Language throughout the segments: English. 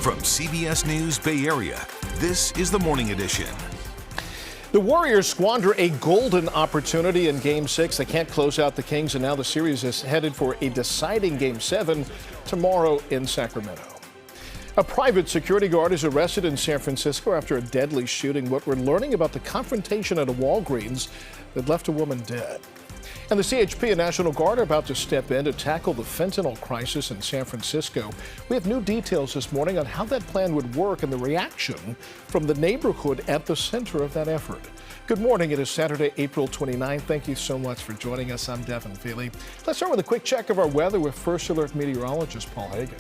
From CBS News Bay Area, this is the Morning Edition. The Warriors squander a golden opportunity in Game 6. They can't close out the Kings, and now the series is headed for a deciding Game 7 tomorrow in Sacramento. A private security guard is arrested in San Francisco after a deadly shooting. What we're learning about the confrontation at a Walgreens that left a woman dead. And the CHP and National Guard are about to step in to tackle the fentanyl crisis in San Francisco. We have new details this morning on how that plan would work and the reaction from the neighborhood at the center of that effort. Good morning. It is Saturday, April 29th. Thank you so much for joining us. I'm Devin Feely. Let's start with a quick check of our weather with First Alert meteorologist Paul Hagan.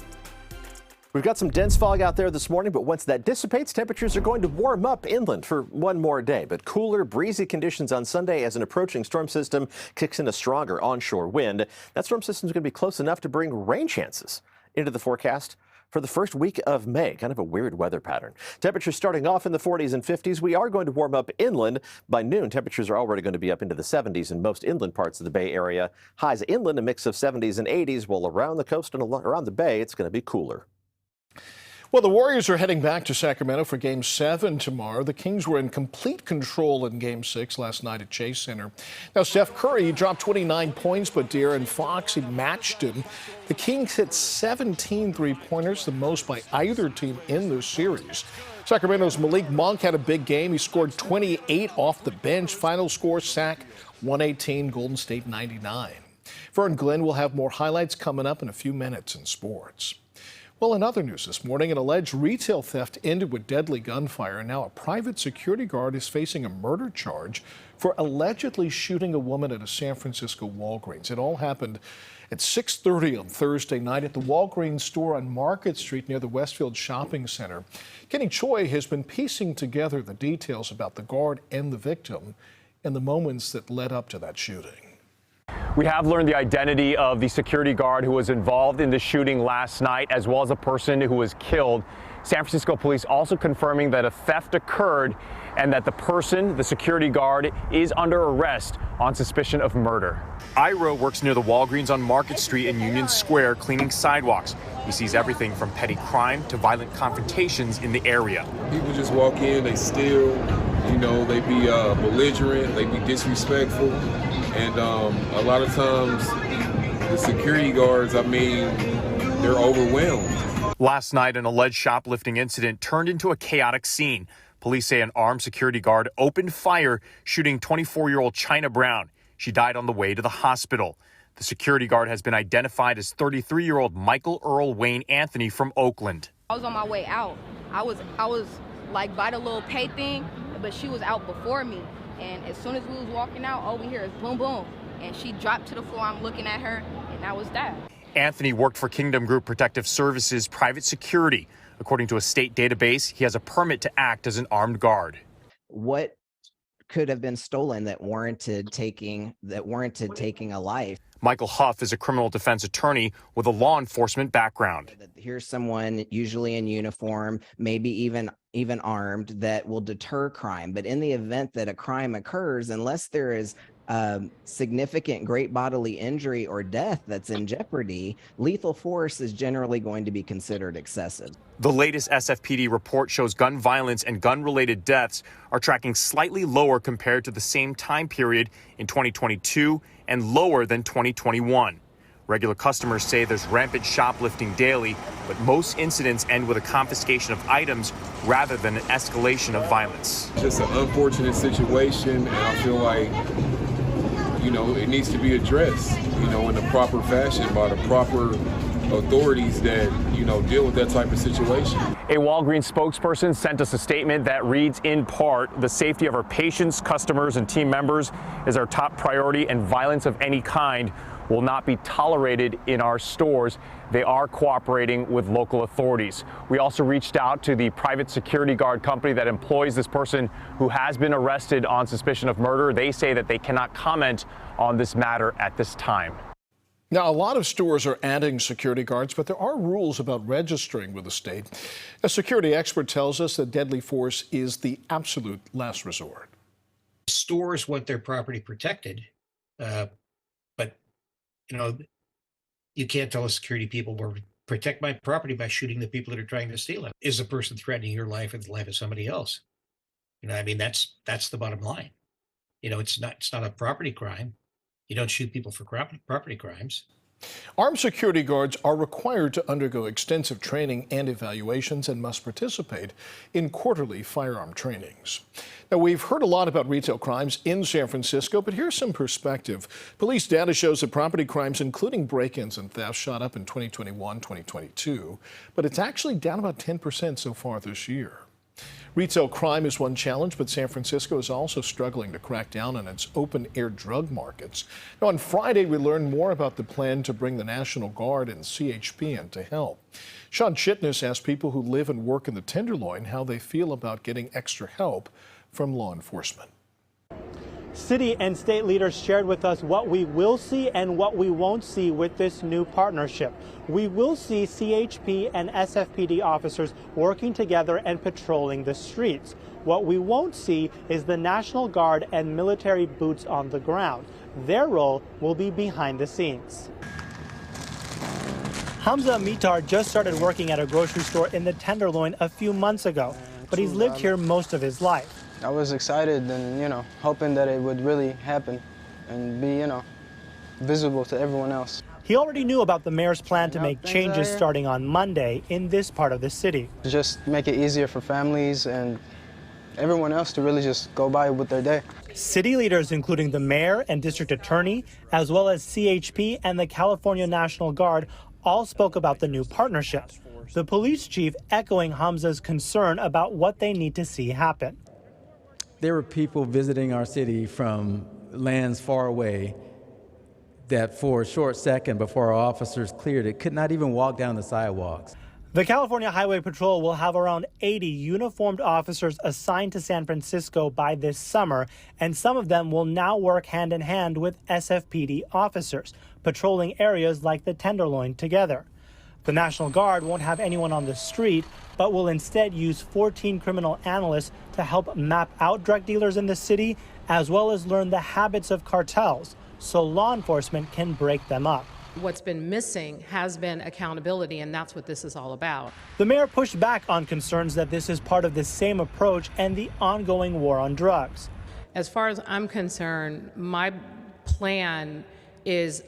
We've got some dense fog out there this morning, but once that dissipates, temperatures are going to warm up inland for one more day. But cooler, breezy conditions on Sunday as an approaching storm system kicks in a stronger onshore wind. That storm system is going to be close enough to bring rain chances into the forecast for the first week of May. Kind of a weird weather pattern. Temperatures starting off in the 40s and 50s. We are going to warm up inland. By noon, temperatures are already going to be up into the 70s in most inland parts of the Bay Area. Highs inland, a mix of 70s and 80s, while around the coast and around the Bay, it's going to be cooler. Well, the Warriors are heading back to Sacramento for Game 7 tomorrow. The Kings were in complete control in Game 6 last night at Chase Center. Now, Steph Curry dropped 29 points, but De'Aaron Fox, he matched him. The Kings hit 17 three-pointers, the most by either team in this series. Sacramento's Malik Monk had a big game. He scored 28 off the bench. Final score, Sac 118, Golden State 99. Vern Glenn will have more highlights coming up in a few minutes in sports. Well, in other news this morning, an alleged retail theft ended with deadly gunfire. Now a private security guard is facing a murder charge for allegedly shooting a woman at a San Francisco Walgreens. It all happened at 6:30 on Thursday night at the Walgreens store on Market Street near the Westfield Shopping Center. Kenny Choi has been piecing together the details about the guard and the victim and the moments that led up to that shooting. We have learned the identity of the security guard who was involved in the shooting last night, as well as a person who was killed. San Francisco police also confirming that a theft occurred and that the person, the security guard, is under arrest on suspicion of murder. Ira works near the Walgreens on Market Street in Union Square cleaning sidewalks. He sees everything from petty crime to violent confrontations in the area. People just walk in, they steal, they be belligerent, they be disrespectful. And a lot of times the security guards, they're overwhelmed. Last night, an alleged shoplifting incident turned into a chaotic scene. Police say an armed security guard opened fire, shooting 24-year-old China Brown. She died on the way to the hospital. The security guard has been identified as 33-year-old Michael Earl Wayne Anthony from Oakland. I was on my way out. I was like by the little pay thing, but she was out before me. And as soon as we was walking out, all we hear is boom, boom. And she dropped to the floor. I'm looking at her, and that was that. Anthony worked for Kingdom Group Protective Services Private Security. According to a state database, he has a permit to act as an armed guard. What could have been stolen that warranted taking a life? Michael Huff is a criminal defense attorney with a law enforcement background. Here's someone usually in uniform, maybe even armed, that will deter crime. But in the event that a crime occurs, unless there is significant great bodily injury or death that's in jeopardy, lethal force is generally going to be considered excessive. The latest SFPD report shows gun violence and gun-related deaths are tracking slightly lower compared to the same time period in 2022 and lower than 2021. Regular customers say there's rampant shoplifting daily, but most incidents end with a confiscation of items rather than an escalation of violence. It's just an unfortunate situation, and I feel like, it needs to be addressed, in the proper fashion by the proper authorities that, deal with that type of situation. A Walgreens spokesperson sent us a statement that reads in part, "The safety of our patients, customers, and team members is our top priority, and violence of any kind will not be tolerated in our stores." They are cooperating with local authorities. We also reached out to the private security guard company that employs this person who has been arrested on suspicion of murder. They say that they cannot comment on this matter at this time. Now, a lot of stores are adding security guards, but there are rules about registering with the state. A security expert tells us that deadly force is the absolute last resort. Stores want their property protected, but you can't tell the security people protect my property by shooting the people that are trying to steal it. Is the person threatening your life or the life of somebody else? I mean, that's the bottom line. It's not a property crime. You don't shoot people for property crimes. Armed security guards are required to undergo extensive training and evaluations and must participate in quarterly firearm trainings. Now, we've heard a lot about retail crimes in San Francisco, but here's some perspective. Police data shows that property crimes, including break-ins and thefts, shot up in 2021, 2022, but it's actually down about 10% so far this year. Retail crime is one challenge, but San Francisco is also struggling to crack down on its open-air drug markets. Now, on Friday, we learned more about the plan to bring the National Guard and CHP in to help. Sean Chitnis asked people who live and work in the Tenderloin how they feel about getting extra help from law enforcement. City and state leaders shared with us what we will see and what we won't see with this new partnership. We will see CHP and SFPD officers working together and patrolling the streets. What we won't see is the National Guard and military boots on the ground. Their role will be behind the scenes. Hamza Mitar just started working at a grocery store in the Tenderloin a few months ago, but he's lived here most of his life. I was excited and, hoping that it would really happen and be, visible to everyone else. He already knew about the mayor's plan to make changes starting on Monday in this part of the city. Just make it easier for families and everyone else to really just go by with their day. City leaders, including the mayor and district attorney, as well as CHP and the California National Guard, all spoke about the new partnership. The police chief echoing Hamza's concern about what they need to see happen. There were people visiting our city from lands far away that for a short second before our officers cleared it could not even walk down the sidewalks. The California Highway Patrol will have around 80 uniformed officers assigned to San Francisco by this summer, and some of them will now work hand in hand with SFPD officers, patrolling areas like the Tenderloin together. The National Guard won't have anyone on the street, but will instead use 14 criminal analysts to help map out drug dealers in the city, as well as learn the habits of cartels, so law enforcement can break them up. What's been missing has been accountability, and that's what this is all about. The mayor pushed back on concerns that this is part of the same approach and the ongoing war on drugs. As far as I'm concerned, my plan is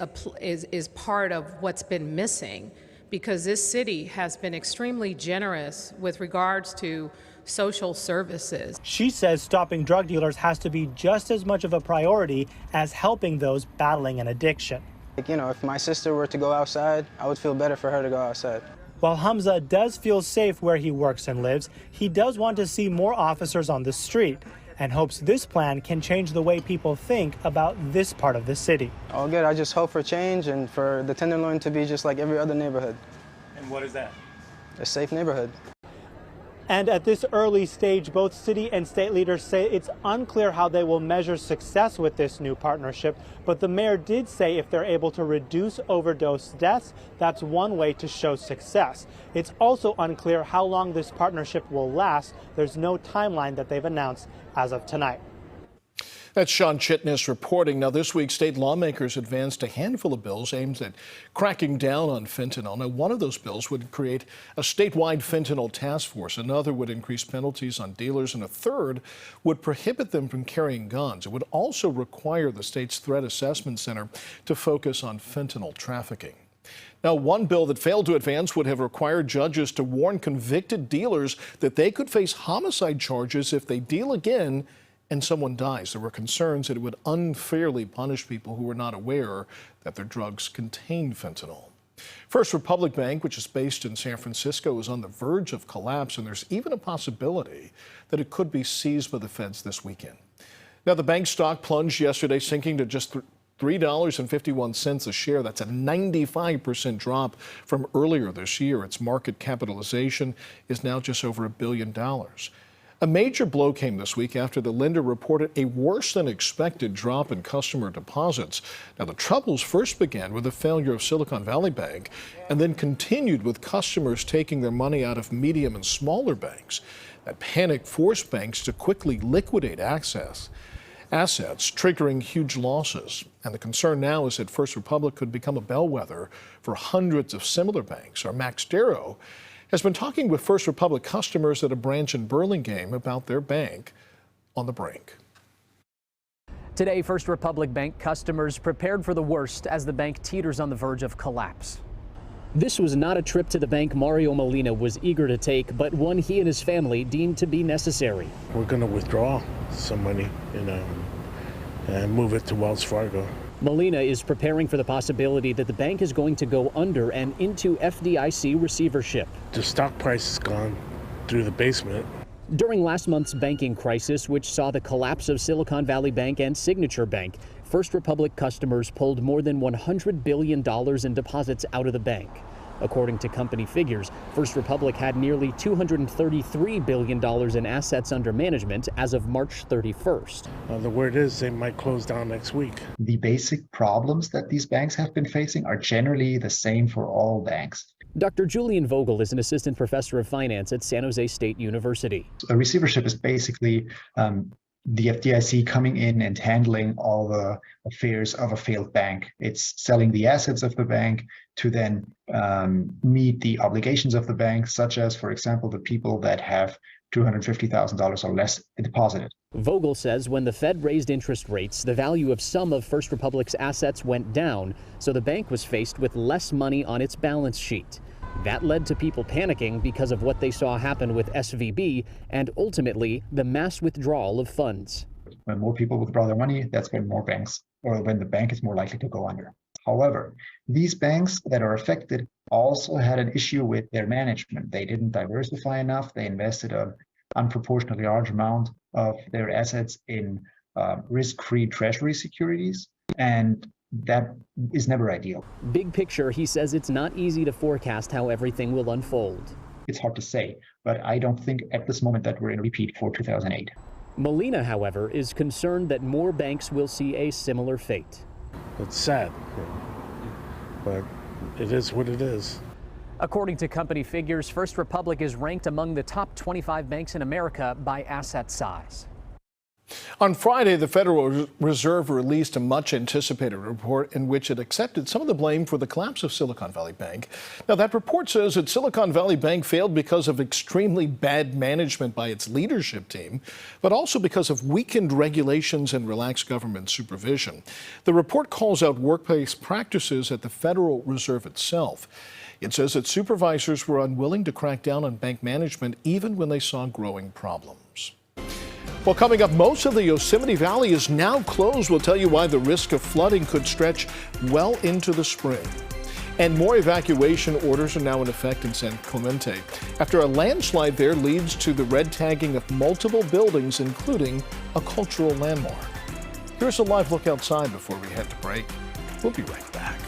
part of what's been missing, because this city has been extremely generous with regards to social services. She says stopping drug dealers has to be just as much of a priority as helping those battling an addiction. If my sister were to go outside, I would feel better for her to go outside. While Hamza does feel safe where he works and lives, he does want to see more officers on the street and hopes this plan can change the way people think about this part of the city. All good. I just hope for change and for the Tenderloin to be just like every other neighborhood. And what is that? A safe neighborhood. And at this early stage, both city and state leaders say it's unclear how they will measure success with this new partnership. But the mayor did say if they're able to reduce overdose deaths, that's one way to show success. It's also unclear how long this partnership will last. There's no timeline that they've announced as of tonight. That's Sean Chitnis reporting. Now, this week, state lawmakers advanced a handful of bills aimed at cracking down on fentanyl. Now, one of those bills would create a statewide fentanyl task force. Another would increase penalties on dealers, and a third would prohibit them from carrying guns. It would also require the state's Threat Assessment Center to focus on fentanyl trafficking. Now, one bill that failed to advance would have required judges to warn convicted dealers that they could face homicide charges if they deal again and someone dies. There were concerns that it would unfairly punish people who were not aware that their drugs contained fentanyl. First Republic Bank, which is based in San Francisco, is on the verge of collapse, and there's even a possibility that it could be seized by the feds this weekend. Now, the bank stock plunged yesterday, sinking to just $3.51 a share. That's a 95% drop from earlier this year. Its market capitalization is now just over $1 billion. A major blow came this week after the lender reported a worse than expected drop in customer deposits. Now, the troubles first began with the failure of Silicon Valley Bank and then continued with customers taking their money out of medium and smaller banks. That panic forced banks to quickly liquidate assets. assets, triggering huge losses. And the concern now is that First Republic could become a bellwether for hundreds of similar banks. Our Max Darrow has been talking with First Republic customers at a branch in Burlingame about their bank on the brink. Today, First Republic Bank customers prepared for the worst as the bank teeters on the verge of collapse. This was not a trip to the bank Mario Molina was eager to take, but one he and his family deemed to be necessary. We're going to withdraw some money, and move it to Wells Fargo. Molina is preparing for the possibility that the bank is going to go under and into FDIC receivership. The stock price has gone through the basement. During last month's banking crisis, which saw the collapse of Silicon Valley Bank and Signature Bank, First Republic customers pulled more than $100 billion in deposits out of the bank. According to company figures, First Republic had nearly $233 billion in assets under management as of March 31st. The word is they might close down next week. The basic problems that these banks have been facing are generally the same for all banks. Dr. Julian Vogel is an assistant professor of finance at San Jose State University. A receivership is basically the FDIC coming in and handling all the affairs of a failed bank. It's selling the assets of the bank to then meet the obligations of the bank, such as, for example, the people that have $250,000 or less deposited. Vogel says when the Fed raised interest rates, the value of some of First Republic's assets went down, so the bank was faced with less money on its balance sheet. That led to people panicking because of what they saw happen with SVB and ultimately the mass withdrawal of funds. When more people withdraw their money, that's when when the bank is more likely to go under. However, these banks that are affected also had an issue with their management. They didn't diversify enough. They invested an unproportionately large amount of their assets in risk-free treasury securities, and that is never ideal. Big picture, he says it's not easy to forecast how everything will unfold. It's hard to say, but I don't think at this moment that we're in a repeat for 2008. Molina, however, is concerned that more banks will see a similar fate. It's sad, but it is what it is. According to company figures, First Republic is ranked among the top 25 banks in America by asset size. On Friday, the Federal Reserve released a much-anticipated report in which it accepted some of the blame for the collapse of Silicon Valley Bank. Now, that report says that Silicon Valley Bank failed because of extremely bad management by its leadership team, but also because of weakened regulations and relaxed government supervision. The report calls out workplace practices at the Federal Reserve itself. It says that supervisors were unwilling to crack down on bank management even when they saw growing problems. Well, coming up, most of the Yosemite Valley is now closed. We'll tell you why the risk of flooding could stretch well into the spring. And more evacuation orders are now in effect in San Clemente after a landslide there leads to the red tagging of multiple buildings, including a cultural landmark. Here's a live look outside before we head to break. We'll be right back.